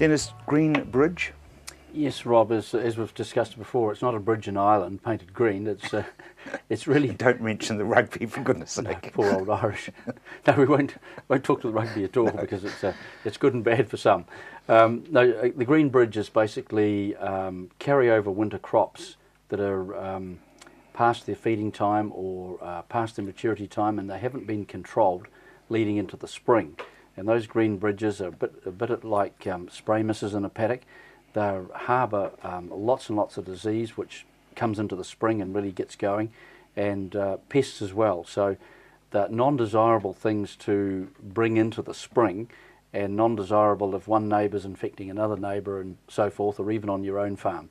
Dennis, green bridge? Yes, Rob, as we've discussed before, it's not a bridge in Ireland painted green. It's really... Don't mention the rugby, for goodness sake. No, poor old Irish. No, we won't talk to the rugby at all, no. Because it's good and bad for some. No, the green bridge is basically carry-over winter crops that are past their feeding time or past their maturity time, and they haven't been controlled leading into the spring. And those green bridges are a bit like spray misses in a paddock. They harbour lots and lots of disease which comes into the spring and really gets going, and pests as well. So the non-desirable things to bring into the spring, and non-desirable if one neighbour's infecting another neighbour and so forth, or even on your own farm.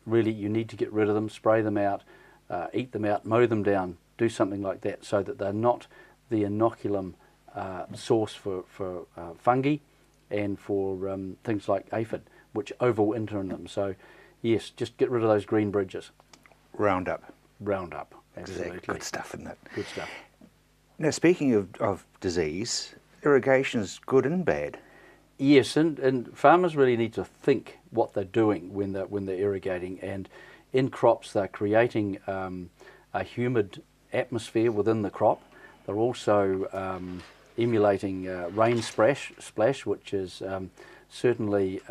Really, you need to get rid of them, spray them out, eat them out, mow them down, do something like that, so that they're not the inoculum source for fungi and for things like aphid, which overwinter in them. So yes, just get rid of those green bridges. Roundup. Roundup, absolutely. Exactly. Good stuff, isn't it? Good stuff. Now, speaking of disease, irrigation is good and bad. Yes, and farmers really need to think what they're doing when they're irrigating, and in crops they're creating a humid atmosphere within the crop. They're also emulating rain splash, which is certainly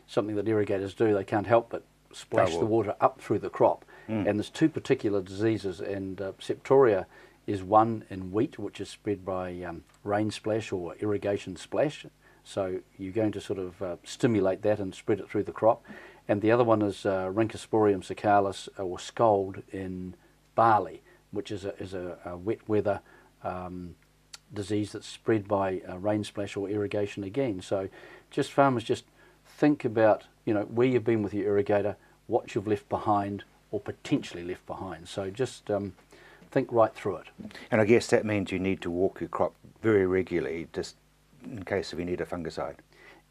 something that irrigators do. They can't help but splash the water up through the crop. And there's two particular diseases, and septoria is one in wheat, which is spread by rain splash or irrigation splash. So you're going to sort of stimulate that and spread it through the crop. And the other one is Rhynchosporium scalis or scald in barley, which is a wet weather disease that's spread by rain splash or irrigation again. So farmers just think about, where you've been with your irrigator, what you've left behind or potentially left behind. So just think right through it. And I guess that means you need to walk your crop very regularly, just in case if you need a fungicide.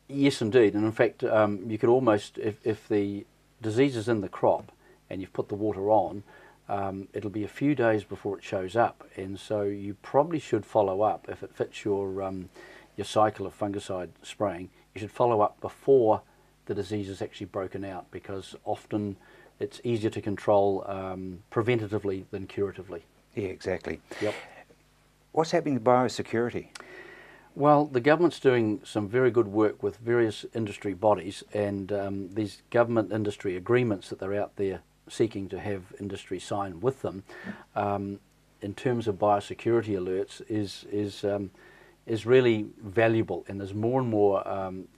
Yes, indeed. And in fact, you could almost, if the disease is in the crop and you've put the water on, it'll be a few days before it shows up, and so you probably should follow up if it fits your cycle of fungicide spraying. You should follow up before the disease is actually broken out, because often it's easier to control preventatively than curatively. Yeah, exactly. Yep. What's happening to biosecurity? Well, the government's doing some very good work with various industry bodies, and these government industry agreements that they're out there seeking to have industry sign with them, in terms of biosecurity alerts, is really valuable. And there's more and more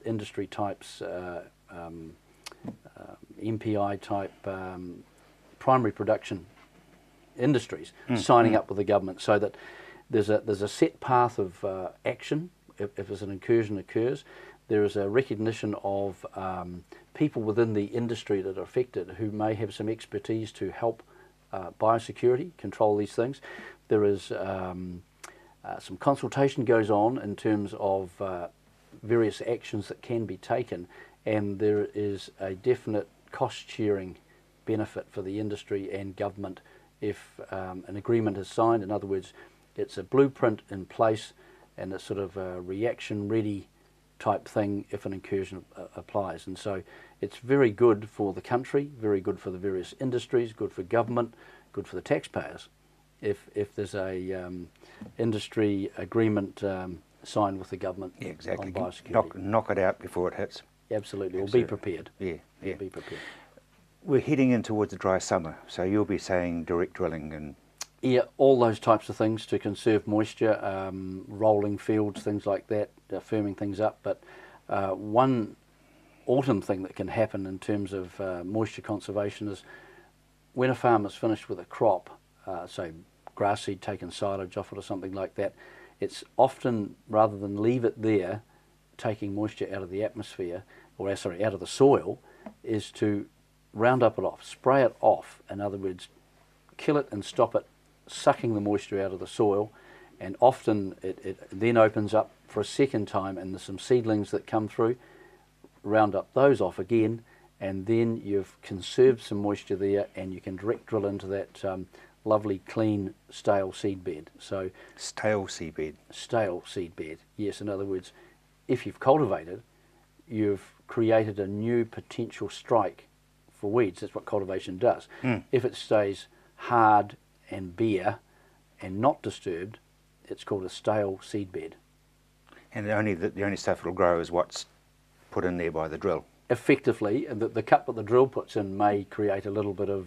industry types, MPI type primary production industries signing up with the government, so that there's a set path of action if an incursion occurs. There is a recognition of people within the industry that are affected who may have some expertise to help biosecurity control these things. There is some consultation goes on in terms of various actions that can be taken, and there is a definite cost sharing benefit for the industry and government if an agreement is signed. In other words, it's a blueprint in place and it's sort of a reaction ready type thing if an incursion applies. And so it's very good for the country, very good for the various industries, good for government, good for the taxpayers if there's a industry agreement signed with the government. Yeah, exactly. On biosecurity. Knock it out before it hits. Absolutely. Or be prepared. Yeah. Be prepared. We're heading in towards the dry summer, so you'll be saying direct drilling and... Yeah, all those types of things to conserve moisture, rolling fields, things like that, firming things up. But one autumn thing that can happen in terms of moisture conservation is when a farmer's finished with a crop, say grass seed taken silage off it or something like that, it's often, rather than leave it there, taking moisture out of the atmosphere, or sorry, out of the soil, is to round up it off, spray it off. In other words, kill it and stop it sucking the moisture out of the soil, and often it then opens up for a second time, and there's some seedlings that come through. Round up those off again, and then you've conserved some moisture there, and you can direct drill into that lovely clean stale seed bed. So stale seed bed. Stale seed bed, yes. In other words, if you've cultivated you've created a new potential strike for weeds. That's what cultivation does. If it stays hard and bare and not disturbed, it's called a stale seed bed. And the only stuff that'll grow is what's put in there by the drill. Effectively, the cut that the drill puts in may create a little bit of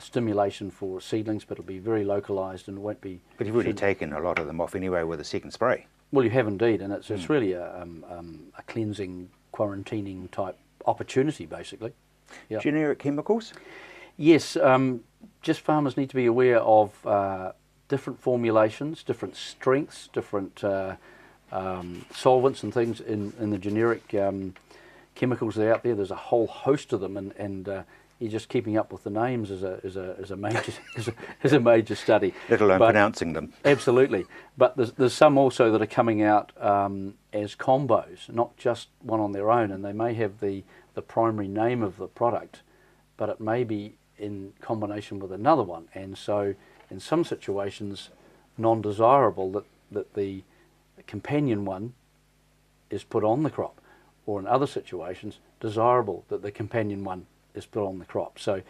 stimulation for seedlings, but it'll be very localised and won't be... But you've already taken a lot of them off anyway with a second spray. Well, you have indeed, and it's really a cleansing, quarantining type opportunity, basically. Yep. Generic chemicals? Yes, just farmers need to be aware of different formulations, different strengths, different solvents and things in the generic chemicals that are out there. There's a whole host of them, and you're just keeping up with the names is a major is a major study. Let alone pronouncing them. Absolutely, but there's some also that are coming out as combos, not just one on their own, and they may have the primary name of the product, but it may be in combination with another one, and so in some situations non-desirable that the companion one is put on the crop, or in other situations desirable that the companion one is put on the crop. So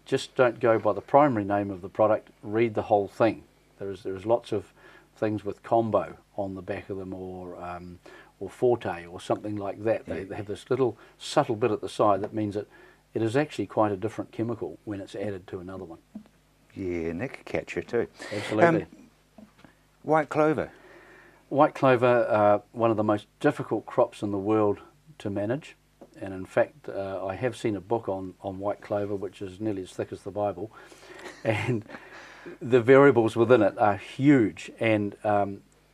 just don't go by the primary name of the product, read the whole thing. There's lots of things with combo on the back of them, or forte or something like that. They have this little subtle bit at the side that means that it is actually quite a different chemical when it's added to another one. Yeah, and that could catch you too. Absolutely. White clover. White clover, one of the most difficult crops in the world to manage, and in fact I have seen a book on white clover which is nearly as thick as the Bible, and the variables within it are huge, and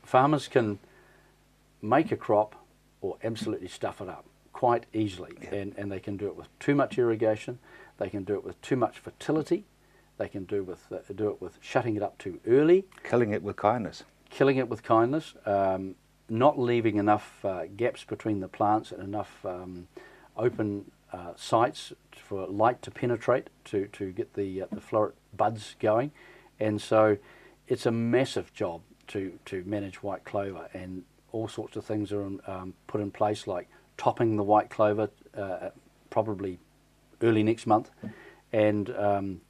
farmers can make a crop or absolutely stuff it up quite easily, and they can do it with too much irrigation, they can do it with too much fertility, they can do it with shutting it up too early. Killing it with kindness. Killing it with kindness, not leaving enough gaps between the plants and enough open sites for light to penetrate to get the floret buds going, and so it's a massive job to manage white clover, and all sorts of things are put in place, like topping the white clover probably early next month, and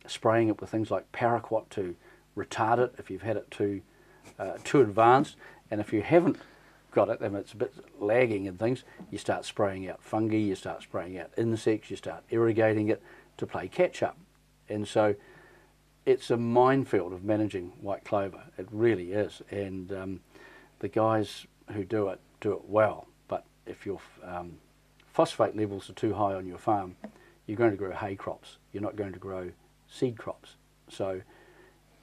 spraying it with things like paraquat to retard it if you've had it too advanced, and if you haven't got it and it's a bit lagging and things, you start spraying out fungi, you start spraying out insects, you start irrigating it to play catch up, and so it's a minefield of managing white clover. It really is, and the guys who do it well, but if your phosphate levels are too high on your farm, you're going to grow hay crops, you're not going to grow seed crops. So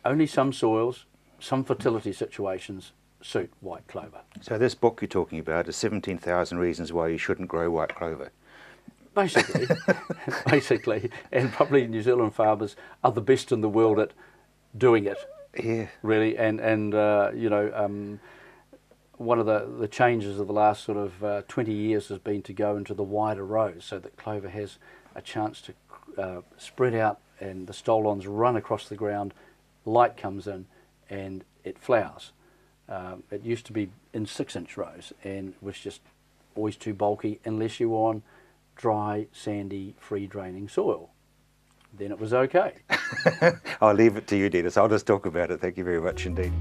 only some soils, some fertility situations suit white clover. So this book you're talking about is 17,000 Reasons Why You Shouldn't Grow White Clover. Basically, basically, and probably New Zealand farmers are the best in the world at doing it. Yeah. Really, and you know, one of the changes of the last sort of 20 years has been to go into the wider rows, so that clover has a chance to spread out, and the stolons run across the ground, light comes in, and it flowers. It used to be in 6-inch rows, and was just always too bulky unless you were on dry, sandy, free-draining soil. Then it was okay. I'll leave it to you, Dennis. I'll just talk about it. Thank you very much indeed.